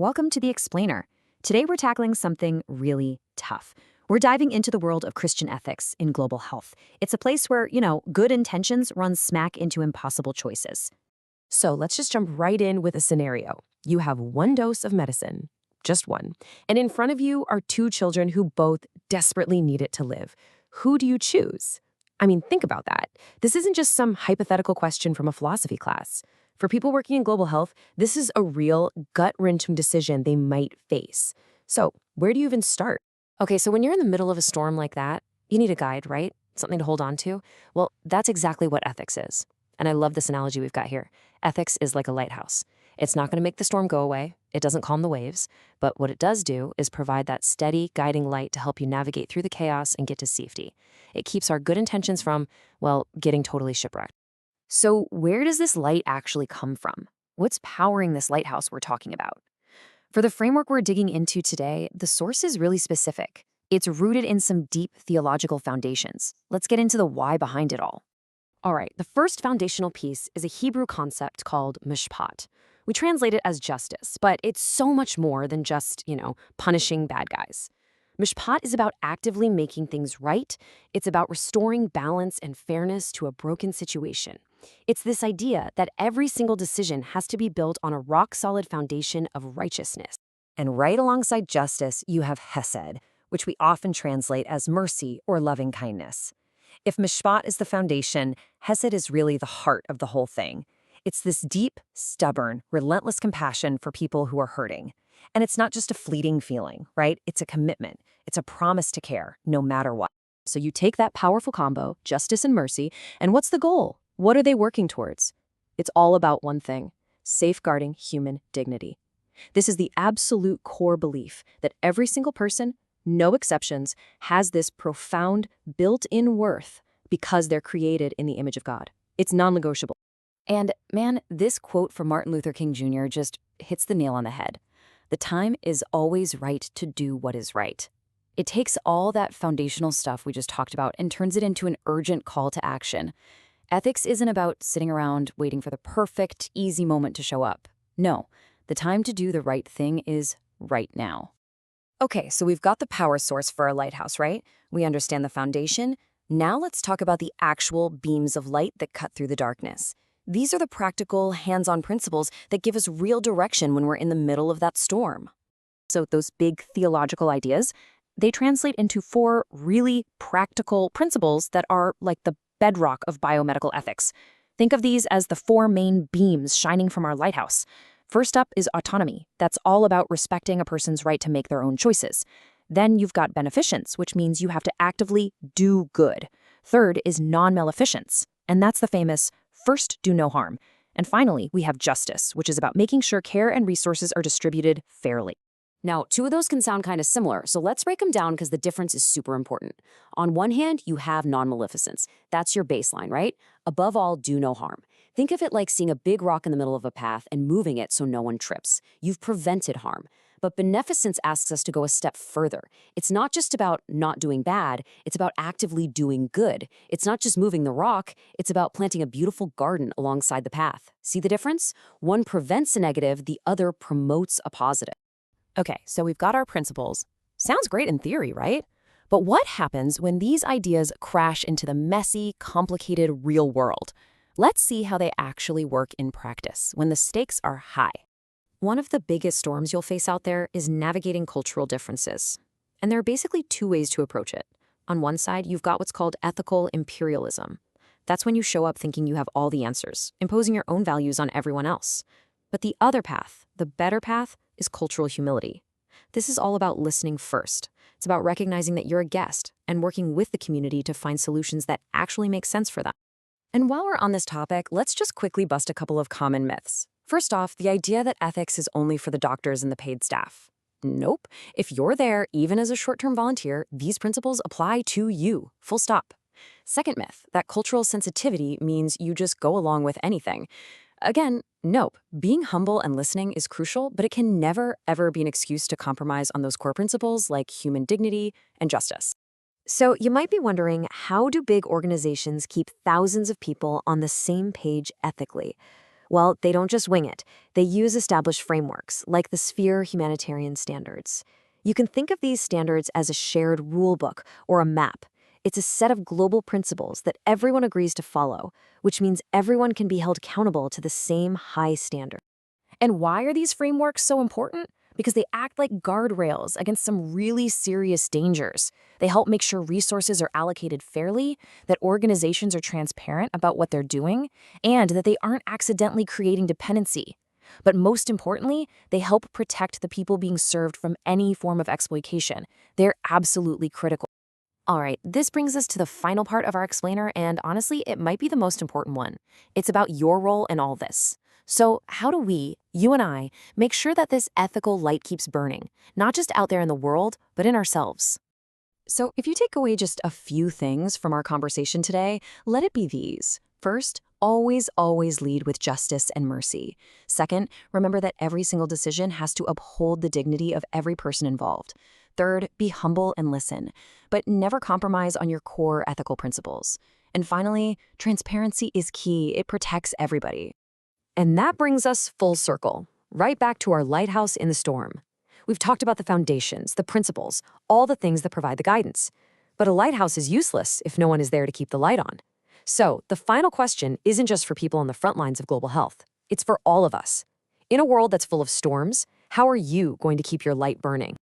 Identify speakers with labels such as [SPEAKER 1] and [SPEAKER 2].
[SPEAKER 1] welcome to The Explainer. Today we're tackling something really tough. We're diving into the world of Christian ethics in global health. It's a place where, good intentions run smack into impossible choices.
[SPEAKER 2] So let's just jump right in with a scenario. You have one dose of medicine, just one, and in front of you are two children who both desperately need it to live. Who do you choose? I mean, think about that. This isn't just some hypothetical question from a philosophy class. For people working in global health, this is a real gut-wrenching decision they might face. So where do you even start? Okay, so when you're in the middle of a storm like that, you need a guide, right? Something to hold on to. Well, that's exactly what ethics is. And I love this analogy we've got here. Ethics is like a lighthouse. It's not going to make the storm go away. It doesn't calm the waves. But what it does do is provide that steady, guiding light to help you navigate through the chaos and get to safety. It keeps our good intentions from, getting totally shipwrecked.
[SPEAKER 1] So where does this light actually come from? What's powering this lighthouse we're talking about? For the framework we're digging into today, the source is really specific. It's rooted in some deep theological foundations. Let's get into the why behind it all.
[SPEAKER 2] All right, the first foundational piece is a Hebrew concept called mishpat. We translate it as justice, but it's so much more than just, punishing bad guys. Mishpat is about actively making things right. It's about restoring balance and fairness to a broken situation. It's this idea that every single decision has to be built on a rock-solid foundation of righteousness.
[SPEAKER 1] And right alongside justice, you have hesed, which we often translate as mercy or loving kindness. If mishpat is the foundation, hesed is really the heart of the whole thing. It's this deep, stubborn, relentless compassion for people who are hurting. And it's not just a fleeting feeling, right? It's a commitment. It's a promise to care, no matter what.
[SPEAKER 2] So you take that powerful combo, justice and mercy, and what's the goal? What are they working towards? It's all about one thing: safeguarding human dignity. This is the absolute core belief that every single person, no exceptions, has this profound built-in worth because they're created in the image of God. It's non-negotiable.
[SPEAKER 1] And man, this quote from Martin Luther King Jr. just hits the nail on the head. The time is always right to do what is right. It takes all that foundational stuff we just talked about and turns it into an urgent call to action. Ethics isn't about sitting around waiting for the perfect, easy moment to show up. No, the time to do the right thing is right now. Okay, so we've got the power source for our lighthouse, right? We understand the foundation. Now let's talk about the actual beams of light that cut through the darkness. These are the practical, hands-on principles that give us real direction when we're in the middle of that storm. So those big theological ideas, they translate into 4 really practical principles that are like the bedrock of biomedical ethics. Think of these as the 4 main beams shining from our lighthouse. First up is autonomy. That's all about respecting a person's right to make their own choices. Then you've got beneficence, which means you have to actively do good. Third is non-maleficence, and that's the famous first do no harm. And finally, we have justice, which is about making sure care and resources are distributed fairly.
[SPEAKER 2] Now, 2 of those can sound kind of similar, so let's break them down because the difference is super important. On one hand, you have non-maleficence. That's your baseline, right? Above all, do no harm. Think of it like seeing a big rock in the middle of a path and moving it so no one trips. You've prevented harm. But beneficence asks us to go a step further. It's not just about not doing bad, it's about actively doing good. It's not just moving the rock, it's about planting a beautiful garden alongside the path. See the difference? One prevents a negative, the other promotes a positive. Okay, so we've got our principles. Sounds great in theory, right? But what happens when these ideas crash into the messy, complicated real world? Let's see how they actually work in practice when the stakes are high. One of the biggest storms you'll face out there is navigating cultural differences. And there are basically 2 ways to approach it. On one side, you've got what's called ethical imperialism. That's when you show up thinking you have all the answers, imposing your own values on everyone else. But the other path, the better path, is cultural humility. This is all about listening first. It's about recognizing that you're a guest and working with the community to find solutions that actually make sense for them. And while we're on this topic, let's just quickly bust a couple of common myths. First off, the idea that ethics is only for the doctors and the paid staff. Nope. If you're there, even as a short-term volunteer, these principles apply to you. Full stop. Second myth, that cultural sensitivity means you just go along with anything. Again, nope. Being humble and listening is crucial, but it can never, ever be an excuse to compromise on those core principles like human dignity and justice. So you might be wondering, how do big organizations keep thousands of people on the same page ethically? Well, they don't just wing it. They use established frameworks, like the Sphere Humanitarian Standards. You can think of these standards as a shared rule book or a map. It's a set of global principles that everyone agrees to follow, which means everyone can be held accountable to the same high standard.
[SPEAKER 1] And why are these frameworks so important? Because they act like guardrails against some really serious dangers. They help make sure resources are allocated fairly, that organizations are transparent about what they're doing, and that they aren't accidentally creating dependency. But most importantly, they help protect the people being served from any form of exploitation. They're absolutely critical. All right, this brings us to the final part of our explainer, and honestly, it might be the most important one. It's about your role in all this. So, how do we, you and I, make sure that this ethical light keeps burning, not just out there in the world, but in ourselves? So, if you take away just a few things from our conversation today, let it be these. First, always lead with justice and mercy. Second, remember that every single decision has to uphold the dignity of every person involved. Third, be humble and listen, but never compromise on your core ethical principles. And finally, transparency is key. It protects everybody.
[SPEAKER 2] And that brings us full circle, right back to our lighthouse in the storm. We've talked about the foundations, the principles, all the things that provide the guidance. But a lighthouse is useless if no one is there to keep the light on. So, the final question isn't just for people on the front lines of global health. It's for all of us. In a world that's full of storms, how are you going to keep your light burning?